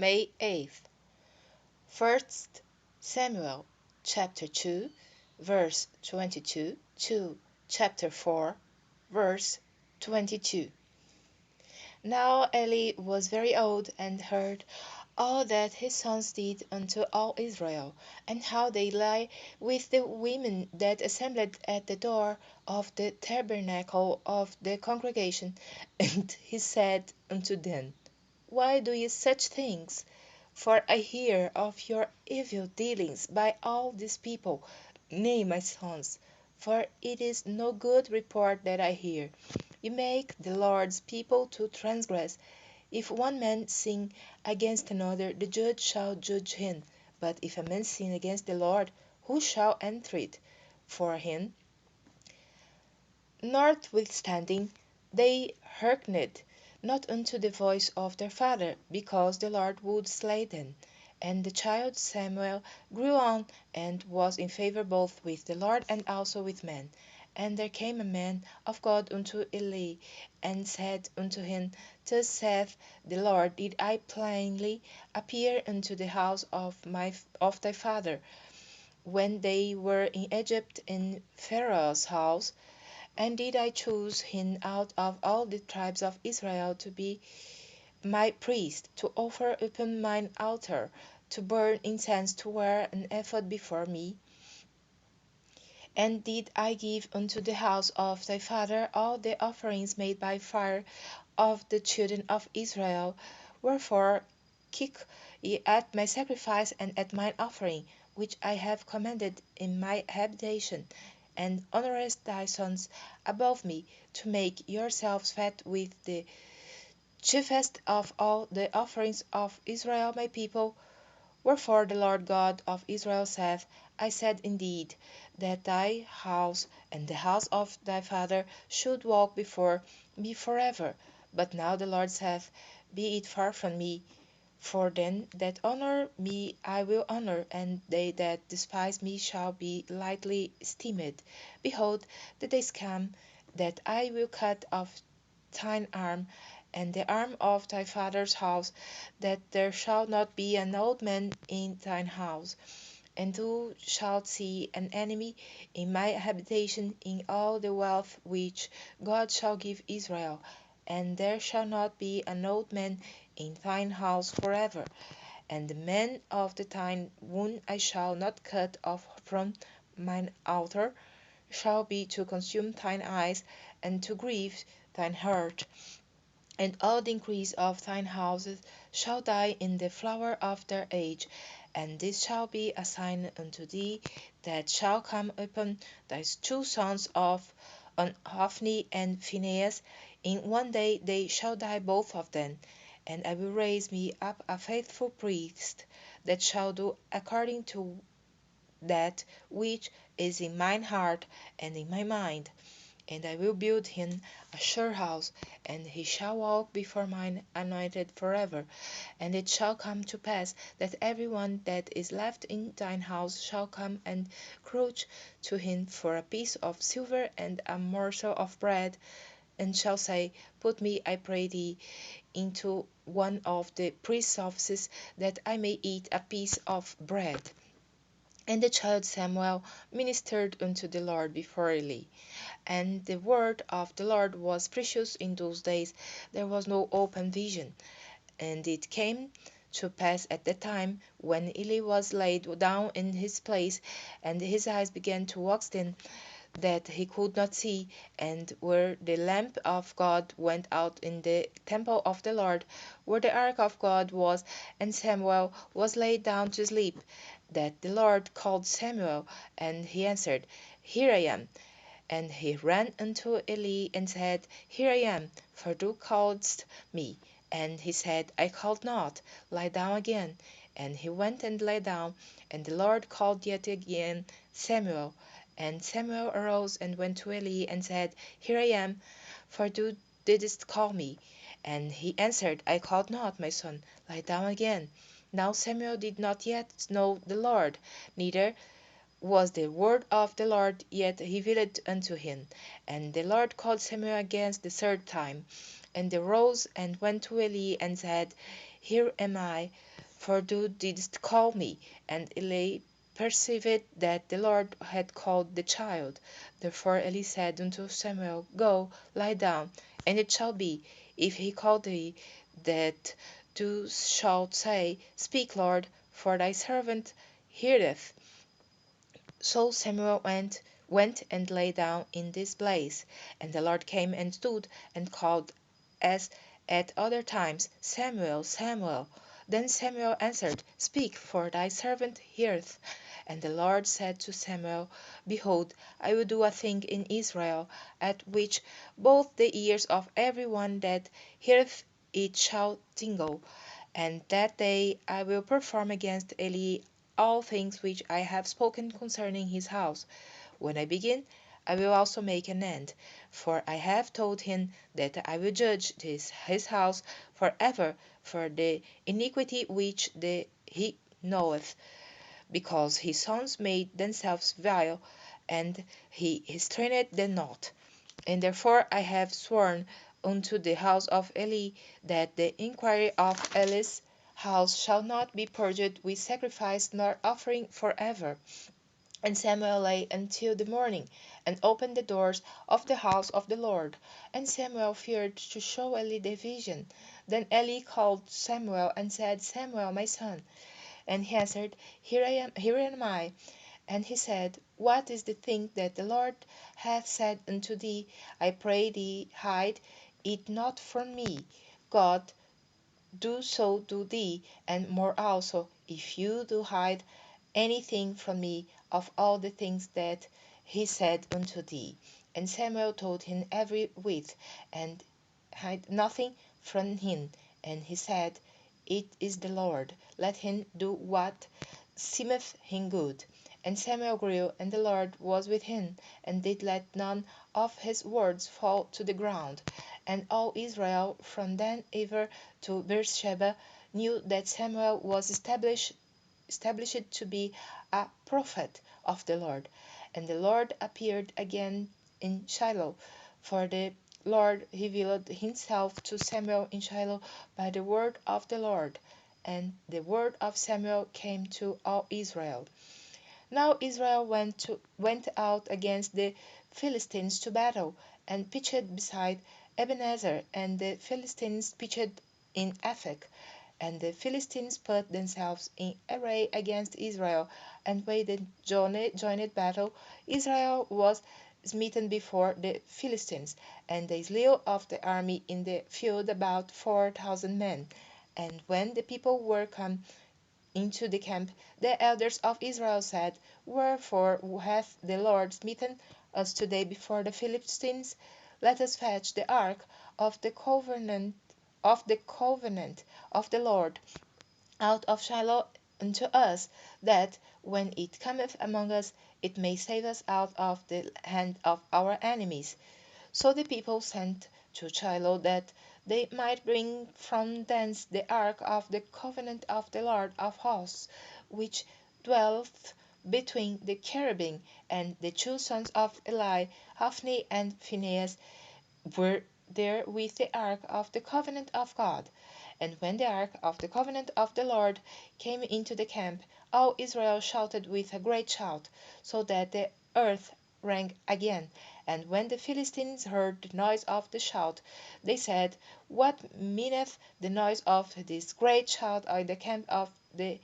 May 8th. 1 Samuel chapter 2 verse 22 to chapter 4 verse 22. Now Eli was very old, and heard all that his sons did unto all Israel, and how they lay with the women that assembled at the door of the tabernacle of the congregation. And he said unto them, Why do ye such things? For I hear of your evil dealings by all these people. Nay, my sons, for it is no good report that I hear. You make the Lord's people to transgress. If one man sin against another, the judge shall judge him. But if a man sin against the Lord, who shall entreat for him? Notwithstanding, they hearkened not unto the voice of their father, because the Lord would slay them. And the child Samuel grew on, and was in favor both with the Lord and also with men. And there came a man of God unto Eli, and said unto him, Thus saith the Lord, Did I plainly appear unto the house of thy father, when they were in Egypt in Pharaoh's house? And did I choose him out of all the tribes of Israel to be my priest, to offer upon mine altar, to burn incense, to wear an ephod before me? And did I give unto the house of thy father all the offerings made by fire of the children of Israel? Wherefore kick ye at my sacrifice and at mine offering, which I have commanded in my habitation, and honorest thy sons above me, to make yourselves fat with the chiefest of all the offerings of Israel my people? Wherefore the Lord God of Israel saith, I said indeed, that thy house and the house of thy father should walk before me forever. But now the Lord saith, Be it far from me. For them that honor me I will honor, and they that despise me shall be lightly esteemed. Behold, the days come that I will cut off thine arm, and the arm of thy father's house, that there shall not be an old man in thine house. And thou shalt see an enemy in my habitation in all the wealth which God shall give Israel, and there shall not be an old man in thine house forever. And the men of thine whom I shall not cut off from mine altar shall be to consume thine eyes, and to grieve thine heart. And all the increase of thine houses shall die in the flower of their age. And this shall be a sign unto thee that shall come upon thy two sons on Hophni and Phinehas. In one day they shall die both of them. And I will raise me up a faithful priest, that shall do according to that which is in mine heart and in my mind. And I will build him a sure house, and he shall walk before mine anointed forever. And it shall come to pass that every one that is left in thine house shall come and crouch to him for a piece of silver and a morsel of bread, and shall say, Put me, I pray thee, into one of the priest's offices, that I may eat a piece of bread. And the child Samuel ministered unto the Lord before Eli. And the word of the Lord was precious in those days. There was no open vision. And it came to pass at the time when Eli was laid down in his place, and his eyes began to wax dim, that he could not see, and where the lamp of God went out in the temple of the Lord, where the ark of God was, and Samuel was laid down to sleep, that the Lord called Samuel, and he answered, Here I am. And he ran unto Eli, and said, Here I am, for thou calledst me. And he said, I called not, lie down again. And he went and lay down, and the Lord called yet again, Samuel. And Samuel arose and went to Eli, and said, Here I am, for thou didst call me. And he answered, I called not, my son, lie down again. Now Samuel did not yet know the Lord, neither was the word of the Lord yet revealed unto him. And the Lord called Samuel again the third time. And he rose and went to Eli, and said, Here am I. for thou didst call me. And Eli perceived that the Lord had called the child. Therefore Eli said unto Samuel, Go, lie down, and it shall be, if he call thee, that thou shalt say, Speak, Lord, for thy servant heareth. So Samuel went and lay down in this place. And the Lord came and stood and called as at other times, Samuel, Samuel. Then Samuel answered, Speak, for thy servant heareth. And the Lord said to Samuel, Behold, I will do a thing in Israel, at which both the ears of every one that heareth it shall tingle. And that day I will perform against Eli all things which I have spoken concerning his house. When I begin, I will also make an end. For I have told him that I will judge his house forever for the iniquity which he knoweth, because his sons made themselves vile, and he restrained them not. And therefore I have sworn unto the house of Eli that the inquiry of Eli's house shall not be purged with sacrifice nor offering forever. And Samuel lay until the morning, and opened the doors of the house of the Lord. And Samuel feared to show Eli the vision. Then Eli called Samuel and said, Samuel, my son. And he answered, here am I. And he said, What is the thing that the Lord hath said unto thee? I pray thee, hide it not from me. God do so to thee, and more also, if you do hide anything from me of all the things that he said unto thee. And Samuel told him every whit, and hid nothing from him. And he said, It is the Lord, let him do what seemeth him good. And Samuel grew, and the Lord was with him, and did let none of his words fall to the ground. And all Israel from then ever to Beersheba knew that Samuel was established to be a prophet of the Lord. And the Lord appeared again in Shiloh, for the Lord revealed himself to Samuel in Shiloh by the word of the Lord. And the word of Samuel came to all Israel. Now Israel went out against the Philistines to battle, and pitched beside Ebenezer, and the Philistines pitched in Aphek. And the Philistines put themselves in array against Israel, and when they joined battle, Israel was smitten before the Philistines, and they slew of the army in the field about 4,000 men. And when the people were come into the camp, the elders of Israel said, Wherefore hath the Lord smitten us today before the Philistines? Let us fetch the ark of the covenant of the Lord out of Shiloh unto us, that when it cometh among us, it may save us out of the hand of our enemies. So the people sent to Shiloh that they might bring from thence the ark of the covenant of the Lord of hosts, which dwelleth between the cherubim. And the two sons of Eli, Hophni and Phinehas, were there with the ark of the covenant of God. And when the ark of the covenant of the Lord came into the camp, all Israel shouted with a great shout, so that the earth rang again. And when the Philistines heard the noise of the shout, they said, What meaneth the noise of this great shout in the camp of the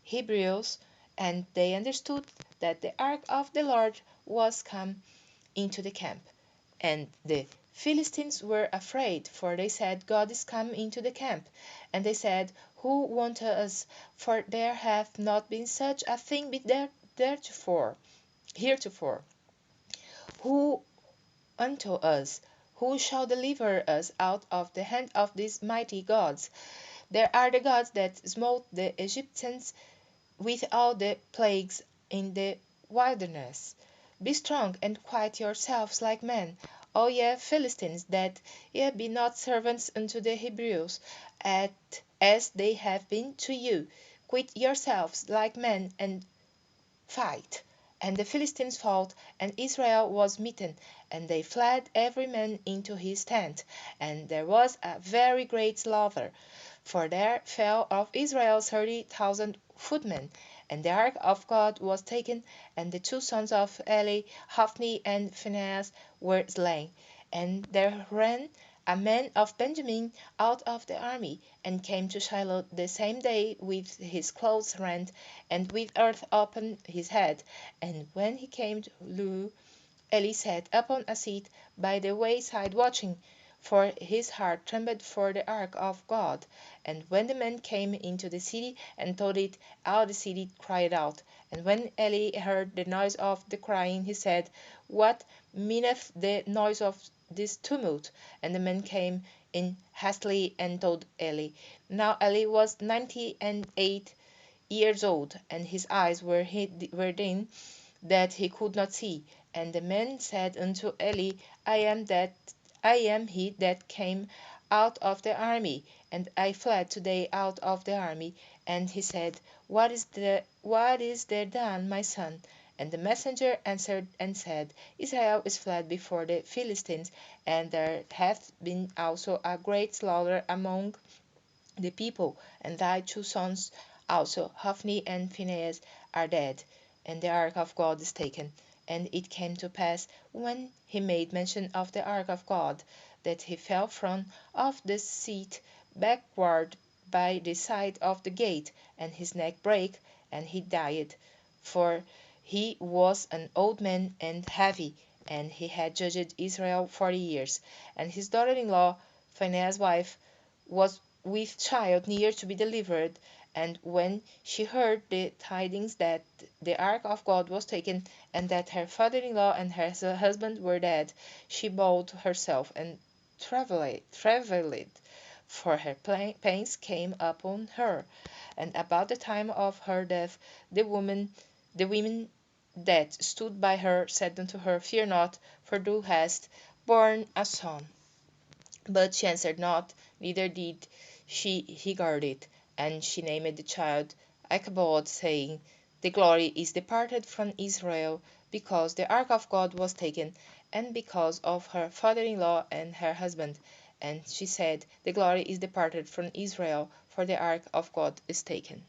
Hebrews? And they understood that the ark of the Lord was come into the camp. And the Philistines were afraid, for they said, God is come into the camp. And they said, Who wanteth us? For there hath not been such a thing heretofore. Who unto us? Who shall deliver us out of the hand of these mighty gods? There are the gods that smote the Egyptians with all the plagues in the wilderness. Be strong and quiet yourselves like men, O ye Philistines, that ye be not servants unto the Hebrews, as they have been to you. Quit yourselves like men and fight. And the Philistines fought, and Israel was smitten, and they fled every man into his tent, and there was a very great slaughter. For there fell of Israel 30,000 footmen. And the ark of God was taken, and the two sons of Eli, Hophni and Phinehas, were slain. And there ran a man of Benjamin out of the army, and came to Shiloh the same day with his clothes rent, and with earth upon his head. And when he came, lo, Eli sat upon a seat by the wayside watching, for his heart trembled for the ark of God. And when the men came into the city and told it, all the city cried out. And when Eli heard the noise of the crying, he said, What meaneth the noise of this tumult? And the men came in hastily and told Eli. Now Eli was 98 years old, and his eyes were dim, that he could not see. And the man said unto Eli, I am he that came out of the army, and I fled today out of the army. And he said, what is there done, my son? And the messenger answered and said, Israel is fled before the Philistines, and there hath been also a great slaughter among the people, and thy two sons also, Hophni and Phinehas, are dead, and the ark of God is taken. And it came to pass, when he made mention of the ark of God, that he fell from off the seat backward by the side of the gate, and his neck brake, and he died. For he was an old man and heavy, and he had judged Israel 40 years. And his daughter-in-law, Phinehas' wife, was with child near to be delivered, and when she heard the tidings that the ark of God was taken, and that her father-in-law and her husband were dead, she bowed herself and travelled, for her pains came upon her. And about the time of her death, the women that stood by her said unto her, Fear not, for thou hast borne a son. But she answered not, neither did she regard it. And she named the child Ichabod, saying, The glory is departed from Israel, because the ark of God was taken, and because of her father-in-law and her husband. And she said, The glory is departed from Israel, for the ark of God is taken.